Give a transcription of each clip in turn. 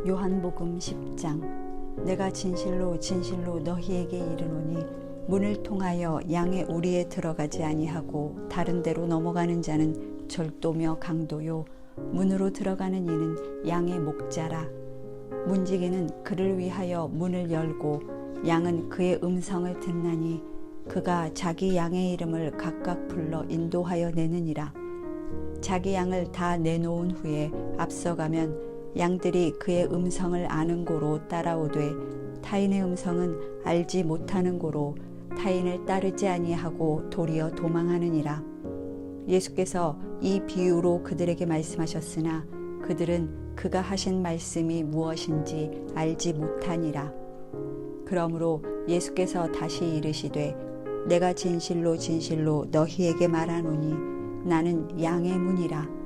요한복음 10장. 내가 진실로 진실로 너희에게 이르노니 문을 통하여 양의 우리에 들어가지 아니하고 다른 데로 넘어가는 자는 절도며 강도요 문으로 들어가는 이는 양의 목자라. 문지기는 그를 위하여 문을 열고 양은 그의 음성을 듣나니 그가 자기 양의 이름을 각각 불러 인도하여 내느니라. 자기 양을 다 내놓은 후에 앞서가면 양들이 그의 음성을 아는 고로 따라오되 타인의 음성은 알지 못하는 고로 타인을 따르지 아니하고 도리어 도망하느니라. 예수께서 이 비유로 그들에게 말씀하셨으나 그들은 그가 하신 말씀이 무엇인지 알지 못하니라. 그러므로 예수께서 다시 이르시되 내가 진실로 진실로 너희에게 말하노니 나는 양의 문이라.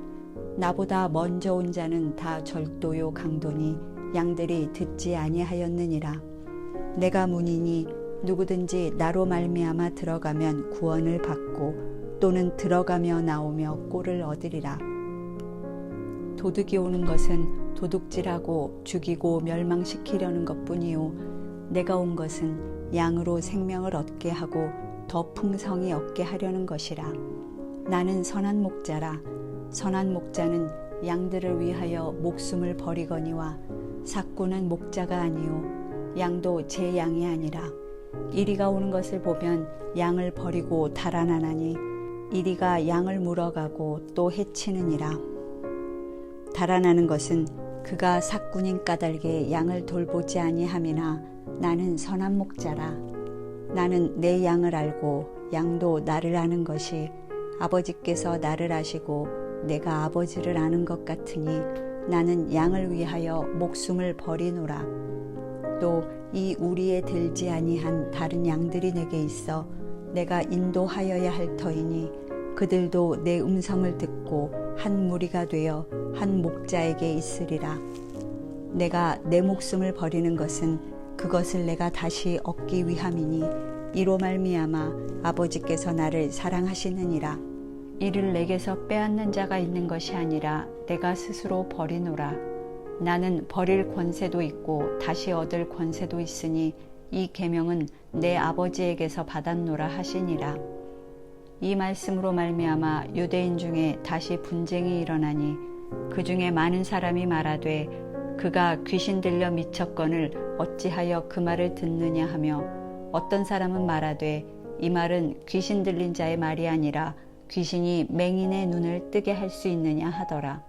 나보다 먼저 온 자는 다 절도요 강도니 양들이 듣지 아니하였느니라. 내가 문이니 누구든지 나로 말미암아 들어가면 구원을 받고 또는 들어가며 나오며 꼴을 얻으리라. 도둑이 오는 것은 도둑질하고 죽이고 멸망시키려는 것뿐이요 내가 온 것은 양으로 생명을 얻게 하고 더 풍성히 얻게 하려는 것이라. 나는 선한 목자라. 선한 목자는 양들을 위하여 목숨을 버리거니와 삭구는 목자가 아니요 양도 제 양이 아니라. 이리가 오는 것을 보면 양을 버리고 달아나나니 이리가 양을 물어가고 또 해치느니라. 달아나는 것은 그가 삭군인 까닭에 양을 돌보지 아니함이나 나는 선한 목자라. 나는 내 양을 알고 양도 나를 아는 것이 아버지께서 나를 아시고 내가 아버지를 아는 것 같으니 나는 양을 위하여 목숨을 버리노라. 또 이 우리에 들지 아니한 다른 양들이 내게 있어 내가 인도하여야 할 터이니 그들도 내 음성을 듣고 한 무리가 되어 한 목자에게 있으리라. 내가 내 목숨을 버리는 것은 그것을 내가 다시 얻기 위함이니 이로 말미암아 아버지께서 나를 사랑하시느니라. 이를 내게서 빼앗는 자가 있는 것이 아니라 내가 스스로 버리노라. 나는 버릴 권세도 있고 다시 얻을 권세도 있으니 이 계명은 내 아버지에게서 받았노라 하시니라. 이 말씀으로 말미암아 유대인 중에 다시 분쟁이 일어나니 그 중에 많은 사람이 말하되 그가 귀신 들려 미쳤거늘 어찌하여 그 말을 듣느냐 하며 어떤 사람은 말하되 이 말은 귀신 들린 자의 말이 아니라 귀신이 맹인의 눈을 뜨게 할 수 있느냐 하더라.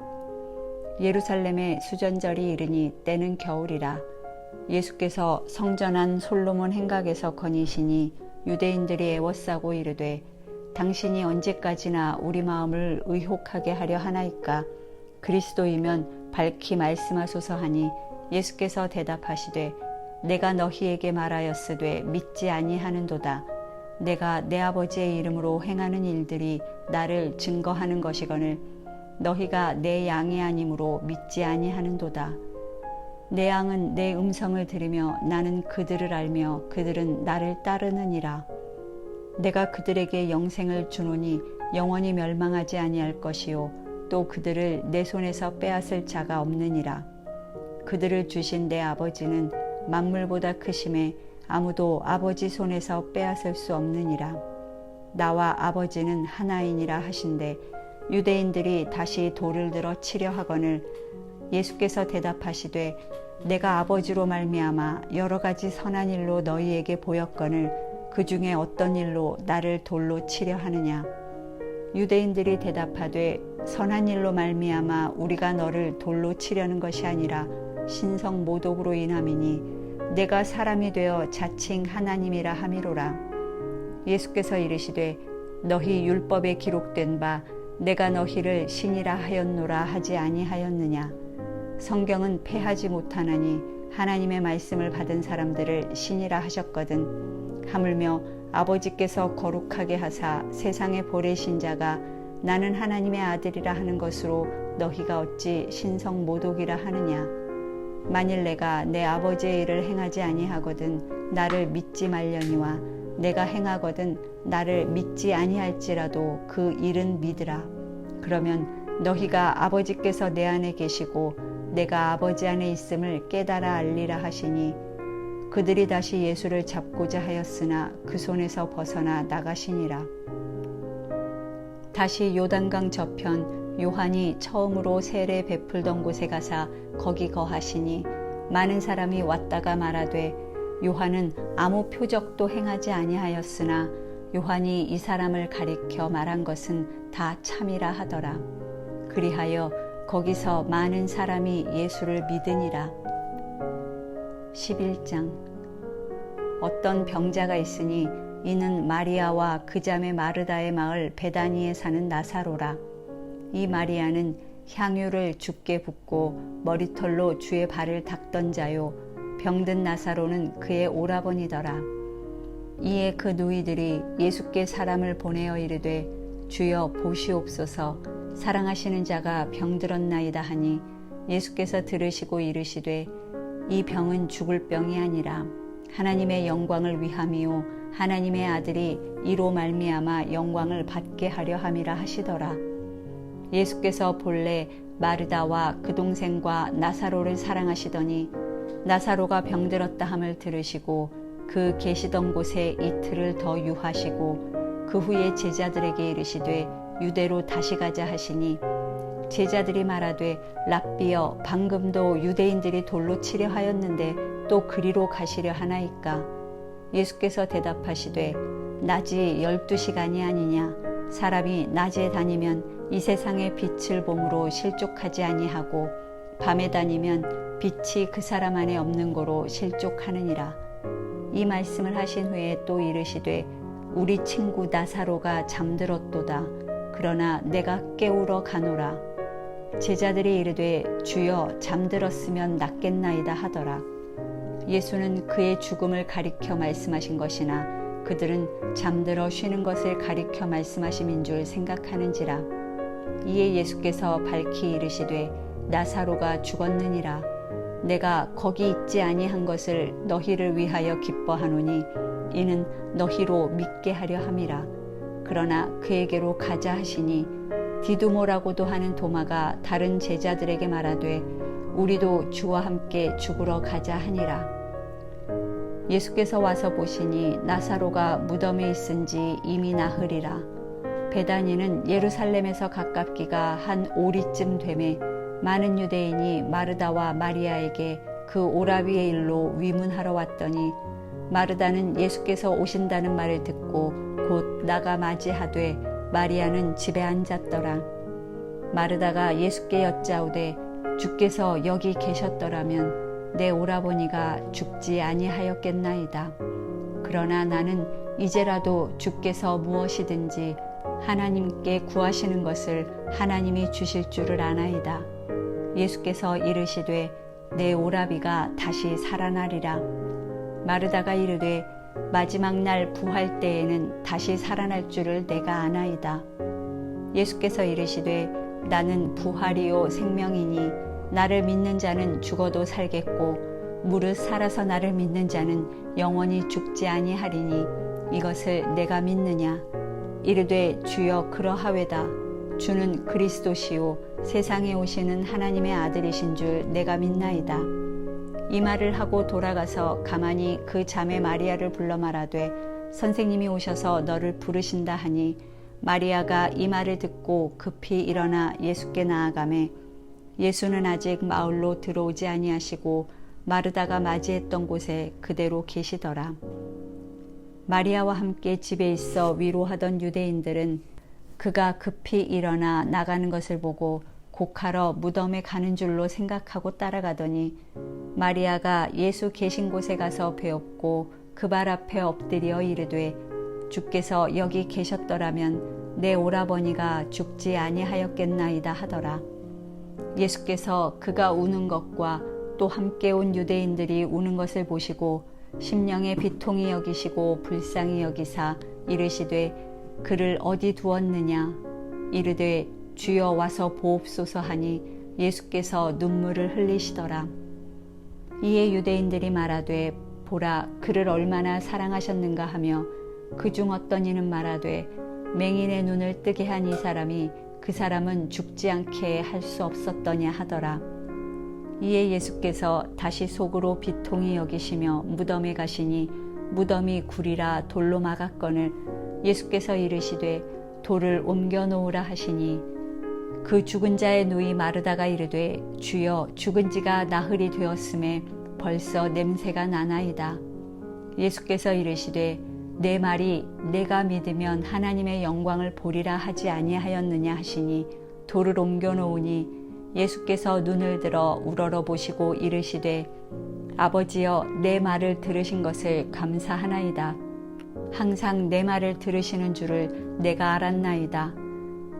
예루살렘에 수전절이 이르니 때는 겨울이라. 예수께서 성전 안 솔로몬 행각에서 거니시니 유대인들이 애워싸고 이르되 당신이 언제까지나 우리 마음을 의혹하게 하려 하나이까. 그리스도이면 밝히 말씀하소서 하니 예수께서 대답하시되 내가 너희에게 말하였으되 믿지 아니하는도다. 내가 내 아버지의 이름으로 행하는 일들이 나를 증거하는 것이거늘 너희가 내 양이 아니므로 믿지 아니하는도다. 내 양은 내 음성을 들으며 나는 그들을 알며 그들은 나를 따르느니라. 내가 그들에게 영생을 주노니 영원히 멸망하지 아니할 것이요 또 그들을 내 손에서 빼앗을 자가 없느니라. 그들을 주신 내 아버지는 만물보다 크심에 아무도 아버지 손에서 빼앗을 수 없느니라. 나와 아버지는 하나이니라 하신대 유대인들이 다시 돌을 들어 치려 하거늘 예수께서 대답하시되 내가 아버지로 말미암아 여러 가지 선한 일로 너희에게 보였거늘 그 중에 어떤 일로 나를 돌로 치려 하느냐. 유대인들이 대답하되 선한 일로 말미암아 우리가 너를 돌로 치려는 것이 아니라 신성 모독으로 인함이니 내가 사람이 되어 자칭 하나님이라 함이로라. 예수께서 이르시되 너희 율법에 기록된 바 내가 너희를 신이라 하였노라 하지 아니하였느냐. 성경은 패하지 못하나니 하나님의 말씀을 받은 사람들을 신이라 하셨거든. 하물며 아버지께서 거룩하게 하사 세상에 보내신 자가 나는 하나님의 아들이라 하는 것으로 너희가 어찌 신성 모독이라 하느냐. 만일 내가 내 아버지의 일을 행하지 아니하거든 나를 믿지 말려니와 내가 행하거든 나를 믿지 아니할지라도 그 일은 믿으라. 그러면 너희가 아버지께서 내 안에 계시고 내가 아버지 안에 있음을 깨달아 알리라 하시니 그들이 다시 예수를 잡고자 하였으나 그 손에서 벗어나 나가시니라. 다시 요단강 저편 요한이 처음으로 세례 베풀던 곳에 가사 거기 거하시니 많은 사람이 왔다가 말하되 요한은 아무 표적도 행하지 아니하였으나 요한이 이 사람을 가리켜 말한 것은 다 참이라 하더라. 그리하여 거기서 많은 사람이 예수를 믿으니라. 11장. 어떤 병자가 있으니 이는 마리아와 그 자매 마르다의 마을 베다니에 사는 나사로라. 이 마리아는 향유를 주께 붓고 머리털로 주의 발을 닦던 자요, 병든 나사로는 그의 오라버니더라. 이에 그 누이들이 예수께 사람을 보내어 이르되 주여 보시옵소서, 사랑하시는 자가 병들었나이다 하니 예수께서 들으시고 이르시되 이 병은 죽을 병이 아니라 하나님의 영광을 위함이요 하나님의 아들이 이로 말미암아 영광을 받게 하려 함이라 하시더라. 예수께서 본래 마르다와 그 동생과 나사로를 사랑하시더니 나사로가 병들었다 함을 들으시고 그 계시던 곳에 이틀을 더 유하시고 그 후에 제자들에게 이르시되 유대로 다시 가자 하시니 제자들이 말하되 랍비여, 방금도 유대인들이 돌로 치려 하였는데 또 그리로 가시려 하나이까? 예수께서 대답하시되 낮이 12시간이 아니냐? 사람이 낮에 다니면 이 세상의 빛을 봄으로 실족하지 아니하고 밤에 다니면 빛이 그 사람 안에 없는 고로 실족하느니라. 이 말씀을 하신 후에 또 이르시되 우리 친구 나사로가 잠들었도다. 그러나 내가 깨우러 가노라. 제자들이 이르되 주여, 잠들었으면 낫겠나이다 하더라. 예수는 그의 죽음을 가리켜 말씀하신 것이나 그들은 잠들어 쉬는 것을 가리켜 말씀하심인 줄 생각하는지라. 이에 예수께서 밝히 이르시되 나사로가 죽었느니라. 내가 거기 있지 아니한 것을 너희를 위하여 기뻐하노니 이는 너희로 믿게 하려 함이라. 그러나 그에게로 가자 하시니 디두모라고도 하는 도마가 다른 제자들에게 말하되 우리도 주와 함께 죽으러 가자 하니라. 예수께서 와서 보시니 나사로가 무덤에 있은지 이미 나흘이라. 베다니는 예루살렘에서 가깝기가 한 오리쯤 되매 많은 유대인이 마르다와 마리아에게 그 오라비의 일로 위문하러 왔더니 마르다는 예수께서 오신다는 말을 듣고 곧 나가 맞이하되 마리아는 집에 앉았더라. 마르다가 예수께 여짜오되 주께서 여기 계셨더라면 내 오라버니가 죽지 아니하였겠나이다. 그러나 나는 이제라도 주께서 무엇이든지 하나님께 구하시는 것을 하나님이 주실 줄을 아나이다. 예수께서 이르시되 내 오라비가 다시 살아나리라. 마르다가 이르되 마지막 날 부활 때에는 다시 살아날 줄을 내가 아나이다. 예수께서 이르시되 나는 부활이요 생명이니 나를 믿는 자는 죽어도 살겠고 무릇 살아서 나를 믿는 자는 영원히 죽지 아니하리니 이것을 내가 믿느냐? 이르되 주여 그러하외다. 주는 그리스도시요 세상에 오시는 하나님의 아들이신 줄 내가 믿나이다. 이 말을 하고 돌아가서 가만히 그 자매 마리아를 불러 말하되 선생님이 오셔서 너를 부르신다 하니 마리아가 이 말을 듣고 급히 일어나 예수께 나아가매 예수는 아직 마을로 들어오지 아니하시고 마르다가 맞이했던 곳에 그대로 계시더라. 마리아와 함께 집에 있어 위로하던 유대인들은 그가 급히 일어나 나가는 것을 보고 곡하러 무덤에 가는 줄로 생각하고 따라가더니 마리아가 예수 계신 곳에 가서 배웠고 그 발 앞에 엎드려 이르되 주께서 여기 계셨더라면 내 오라버니가 죽지 아니하였겠나이다 하더라. 예수께서 그가 우는 것과 또 함께 온 유대인들이 우는 것을 보시고 심령에 비통히 여기시고 불쌍히 여기사 이르시되 그를 어디 두었느냐? 이르되 주여 와서 보옵소서 하니 예수께서 눈물을 흘리시더라. 이에 유대인들이 말하되 보라 그를 얼마나 사랑하셨는가 하며 그중 어떤 이는 말하되 맹인의 눈을 뜨게 한 이 사람이 그 사람은 죽지 않게 할 수 없었더냐 하더라. 이에 예수께서 다시 속으로 비통히 여기시며 무덤에 가시니 무덤이 굴이라 돌로 막았거늘 예수께서 이르시되 돌을 옮겨 놓으라 하시니 그 죽은 자의 누이 마르다가 이르되 주여 죽은 지가 나흘이 되었음에 벌써 냄새가 나나이다. 예수께서 이르시되 내 말이 내가 믿으면 하나님의 영광을 보리라 하지 아니하였느냐 하시니 돌을 옮겨 놓으니 예수께서 눈을 들어 우러러 보시고 이르시되 아버지여 내 말을 들으신 것을 감사하나이다. 항상 내 말을 들으시는 줄을 내가 알았나이다.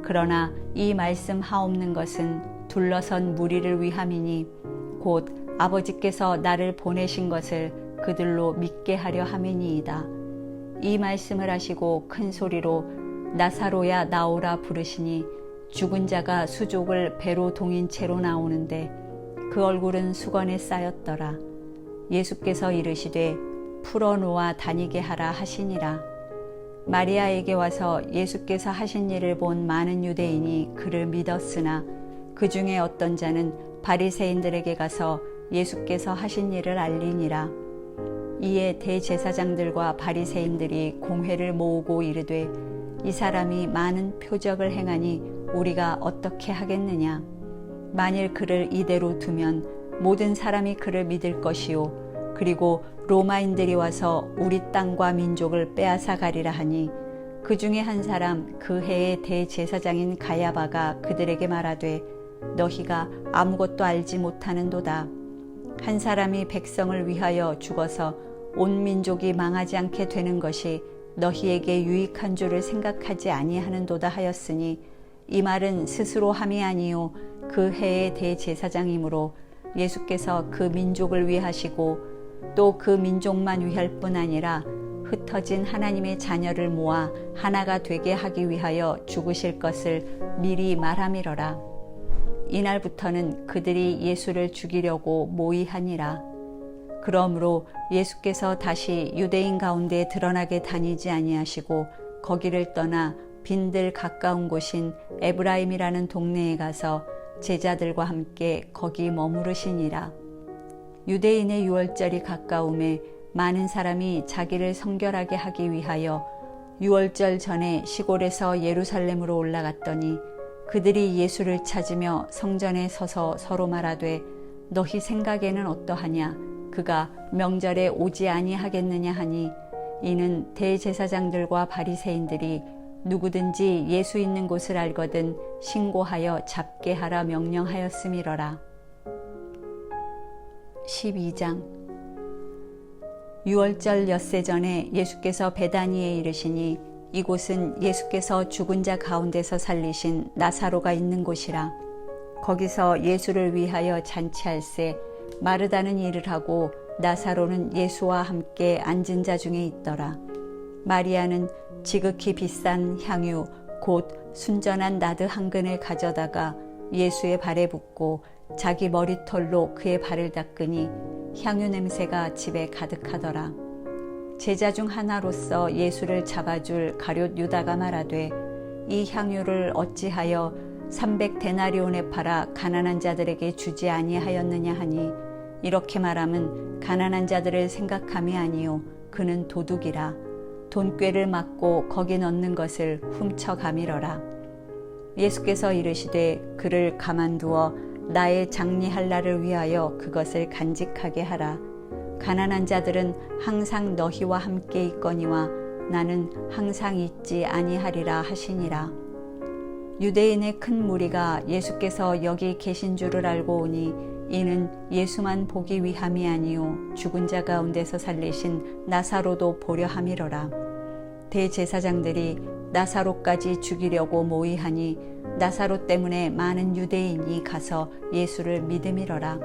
그러나 이 말씀 하옵는 것은 둘러선 무리를 위함이니 곧 아버지께서 나를 보내신 것을 그들로 믿게 하려 함이니이다. 이 말씀을 하시고 큰 소리로 나사로야 나오라 부르시니 죽은 자가 수족을 배로 동인 채로 나오는데 그 얼굴은 수건에 쌓였더라. 예수께서 이르시되 풀어놓아 다니게 하라 하시니라. 마리아에게 와서 예수께서 하신 일을 본 많은 유대인이 그를 믿었으나 그 중에 어떤 자는 바리새인들에게 가서 예수께서 하신 일을 알리니라. 이에 대제사장들과 바리새인들이 공회를 모으고 이르되 이 사람이 많은 표적을 행하니 우리가 어떻게 하겠느냐. 만일 그를 이대로 두면 모든 사람이 그를 믿을 것이요 그리고 로마인들이 와서 우리 땅과 민족을 빼앗아 가리라 하니 그 중에 한 사람 그 해의 대제사장인 가야바가 그들에게 말하되 너희가 아무것도 알지 못하는도다. 한 사람이 백성을 위하여 죽어서 온 민족이 망하지 않게 되는 것이 너희에게 유익한 줄을 생각하지 아니하는도다 하였으니 이 말은 스스로 함이 아니요 그 해의 대제사장이므로 예수께서 그 민족을 위하시고 또 그 민족만 위할 뿐 아니라 흩어진 하나님의 자녀를 모아 하나가 되게 하기 위하여 죽으실 것을 미리 말함이러라. 이날부터는 그들이 예수를 죽이려고 모의하니라. 그러므로 예수께서 다시 유대인 가운데 드러나게 다니지 아니하시고 거기를 떠나 빈들 가까운 곳인 에브라임이라는 동네에 가서 제자들과 함께 거기 머무르시니라. 유대인의 유월절이 가까움에 많은 사람이 자기를 성결하게 하기 위하여 유월절 전에 시골에서 예루살렘으로 올라갔더니 그들이 예수를 찾으며 성전에 서서 서로 말하되 너희 생각에는 어떠하냐 그가 명절에 오지 아니하겠느냐 하니 이는 대제사장들과 바리새인들이 누구든지 예수 있는 곳을 알거든 신고하여 잡게 하라 명령하였음이러라. 12장 유월절 엿새 전에 예수께서 베다니에 이르시니 이곳은 예수께서 죽은 자 가운데서 살리신 나사로가 있는 곳이라. 거기서 예수를 위하여 잔치할새 마르다는 일을 하고 나사로는 예수와 함께 앉은 자 중에 있더라. 마리아는 지극히 비싼 향유 곧 순전한 나드 한 근을 가져다가 예수의 발에 붓고 자기 머리털로 그의 발을 닦으니 향유 냄새가 집에 가득하더라. 제자 중 하나로서 예수를 잡아줄 가룟 유다가 말하되 이 향유를 어찌하여 300데나리온에 팔아 가난한 자들에게 주지 아니하였느냐 하니 이렇게 말하면 가난한 자들을 생각함이 아니요 그는 도둑이라. 돈꾀를 맞고 거기 넣는 것을 훔쳐가미러라. 예수께서 이르시되 그를 가만두어 나의 장리할 날을 위하여 그것을 간직하게 하라. 가난한 자들은 항상 너희와 함께 있거니와 나는 항상 있지 아니하리라 하시니라. 유대인의 큰 무리가 예수께서 여기 계신 줄을 알고 오니 이는 예수만 보기 위함이 아니요 죽은 자 가운데서 살리신 나사로도 보려 함이로라. 대제사장들이 나사로까지 죽이려고 모의하니 나사로 때문에 많은 유대인이 가서 예수를 믿음이러라.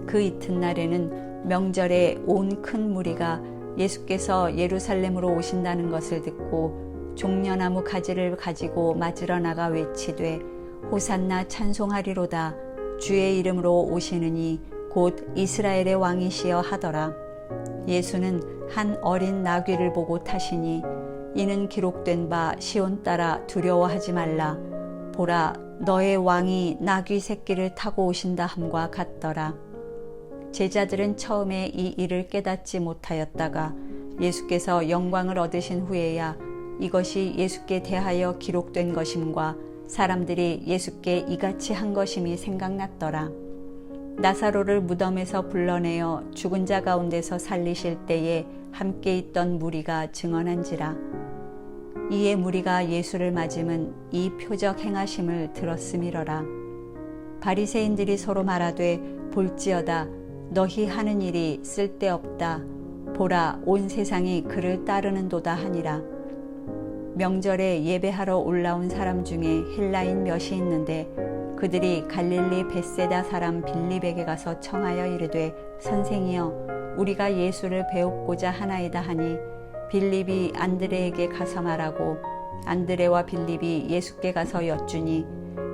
그 이튿날에는 명절에 온 큰 무리가 예수께서 예루살렘으로 오신다는 것을 듣고 종려나무 가지를 가지고 맞으러 나가 외치되 호산나 찬송하리로다. 주의 이름으로 오시느니 곧 이스라엘의 왕이시여 하더라. 예수는 한 어린 나귀를 보고 타시니 이는 기록된 바 시온 따라 두려워하지 말라. 보라 너의 왕이 나귀 새끼를 타고 오신다 함과 같더라. 제자들은 처음에 이 일을 깨닫지 못하였다가 예수께서 영광을 얻으신 후에야 이것이 예수께 대하여 기록된 것임과 사람들이 예수께 이같이 한 것임이 생각났더라. 나사로를 무덤에서 불러내어 죽은 자 가운데서 살리실 때에 함께 있던 무리가 증언한지라. 이에 무리가 예수를 맞음은 이 표적 행하심을 들었음이러라. 바리새인들이 서로 말하되 볼지어다 너희 하는 일이 쓸데없다. 보라 온 세상이 그를 따르는도다 하니라. 명절에 예배하러 올라온 사람 중에 헬라인 몇이 있는데 그들이 갈릴리 벳세다 사람 빌립에게 가서 청하여 이르되 선생이여 우리가 예수를 배웁고자 하나이다 하니 빌립이 안드레에게 가서 말하고 안드레와 빌립이 예수께 가서 여쭈니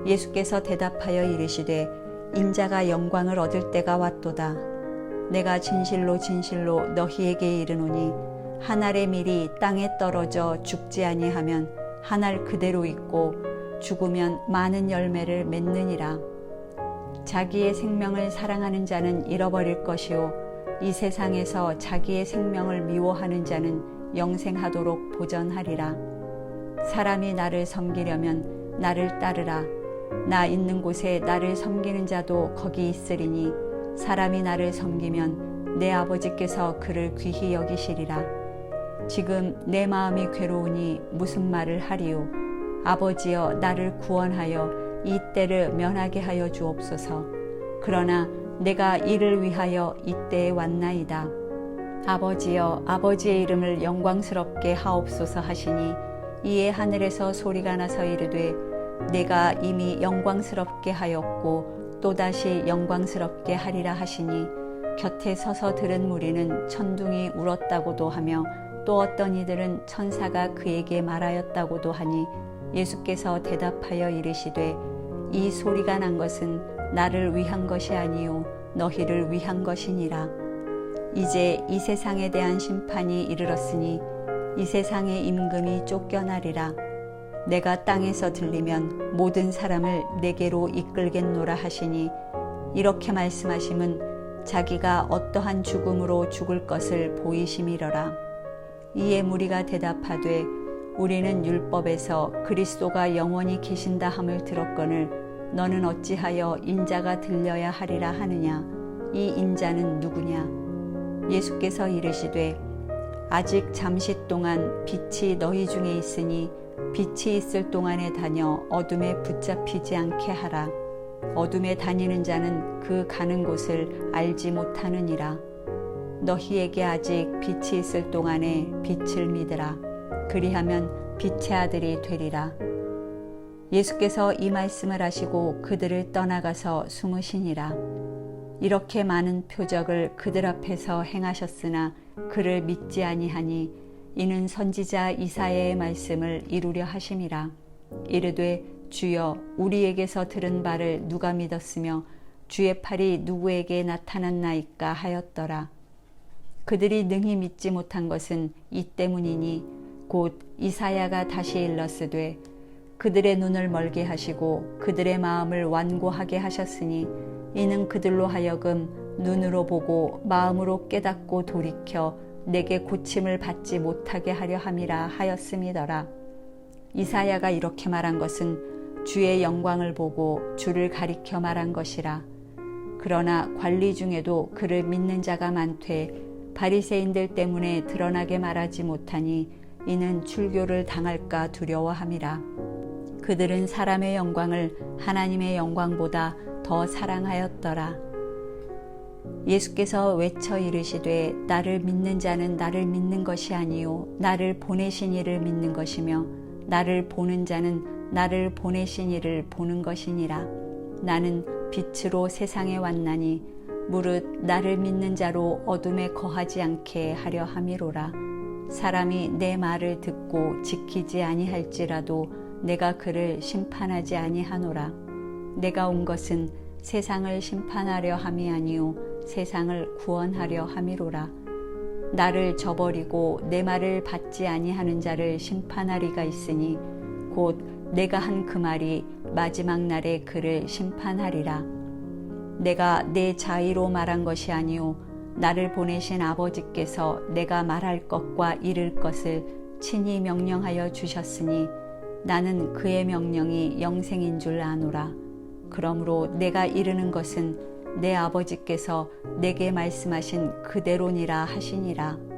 예수께서 대답하여 이르시되 인자가 영광을 얻을 때가 왔도다. 내가 진실로 진실로 너희에게 이르노니 한 알의 밀이 땅에 떨어져 죽지 아니하면 한 알 그대로 있고 죽으면 많은 열매를 맺느니라. 자기의 생명을 사랑하는 자는 잃어버릴 것이요 이 세상에서 자기의 생명을 미워하는 자는 영생하도록 보전하리라. 사람이 나를 섬기려면 나를 따르라. 나 있는 곳에 나를 섬기는 자도 거기 있으리니 사람이 나를 섬기면 내 아버지께서 그를 귀히 여기시리라. 지금 내 마음이 괴로우니 무슨 말을 하리요. 아버지여 나를 구원하여 이 때를 면하게 하여 주옵소서. 그러나 내가 이를 위하여 이때에 왔나이다. 아버지여 아버지의 이름을 영광스럽게 하옵소서 하시니 이에 하늘에서 소리가 나서 이르되 내가 이미 영광스럽게 하였고 또다시 영광스럽게 하리라 하시니 곁에 서서 들은 무리는 천둥이 울었다고도 하며 또 어떤 이들은 천사가 그에게 말하였다고도 하니 예수께서 대답하여 이르시되 이 소리가 난 것은 나를 위한 것이 아니요 너희를 위한 것이니라. 이제 이 세상에 대한 심판이 이르렀으니 이 세상의 임금이 쫓겨나리라. 내가 땅에서 들리면 모든 사람을 내게로 이끌겠노라 하시니 이렇게 말씀하심은 자기가 어떠한 죽음으로 죽을 것을 보이심이러라. 이에 무리가 대답하되 우리는 율법에서 그리스도가 영원히 계신다 함을 들었거늘 너는 어찌하여 인자가 들려야 하리라 하느냐. 이 인자는 누구냐. 예수께서 이르시되 아직 잠시 동안 빛이 너희 중에 있으니 빛이 있을 동안에 다녀 어둠에 붙잡히지 않게 하라. 어둠에 다니는 자는 그 가는 곳을 알지 못하느니라. 너희에게 아직 빛이 있을 동안에 빛을 믿으라. 그리하면 빛의 아들이 되리라. 예수께서 이 말씀을 하시고 그들을 떠나가서 숨으시니라. 이렇게 많은 표적을 그들 앞에서 행하셨으나 그를 믿지 아니하니 이는 선지자 이사야의 말씀을 이루려 하심이라. 이르되 주여 우리에게서 들은 바를 누가 믿었으며 주의 팔이 누구에게 나타났나이까 하였더라. 그들이 능히 믿지 못한 것은 이 때문이니 곧 이사야가 다시 일렀으되 그들의 눈을 멀게 하시고 그들의 마음을 완고하게 하셨으니 이는 그들로 하여금 눈으로 보고 마음으로 깨닫고 돌이켜 내게 고침을 받지 못하게 하려 함이라 하였음이더라. 이사야가 이렇게 말한 것은 주의 영광을 보고 주를 가리켜 말한 것이라. 그러나 관리 중에도 그를 믿는 자가 많되 바리새인들 때문에 드러나게 말하지 못하니 이는 출교를 당할까 두려워함이라. 그들은 사람의 영광을 하나님의 영광보다 더 사랑하였더라. 예수께서 외쳐 이르시되 나를 믿는 자는 나를 믿는 것이 아니요 나를 보내신 이를 믿는 것이며 나를 보는 자는 나를 보내신 이를 보는 것이니라. 나는 빛으로 세상에 왔나니 무릇 나를 믿는 자로 어둠에 거하지 않게 하려 함이로라. 사람이 내 말을 듣고 지키지 아니할지라도 내가 그를 심판하지 아니하노라. 내가 온 것은 세상을 심판하려 함이 아니요 세상을 구원하려 함이로라. 나를 저버리고 내 말을 받지 아니하는 자를 심판하리가 있으니 곧 내가 한 그 말이 마지막 날에 그를 심판하리라. 내가 내 자의로 말한 것이 아니요 나를 보내신 아버지께서 내가 말할 것과 이를 것을 친히 명령하여 주셨으니 나는 그의 명령이 영생인 줄 아노라. 그러므로 내가 이르는 것은 내 아버지께서 내게 말씀하신 그대로니라 하시니라.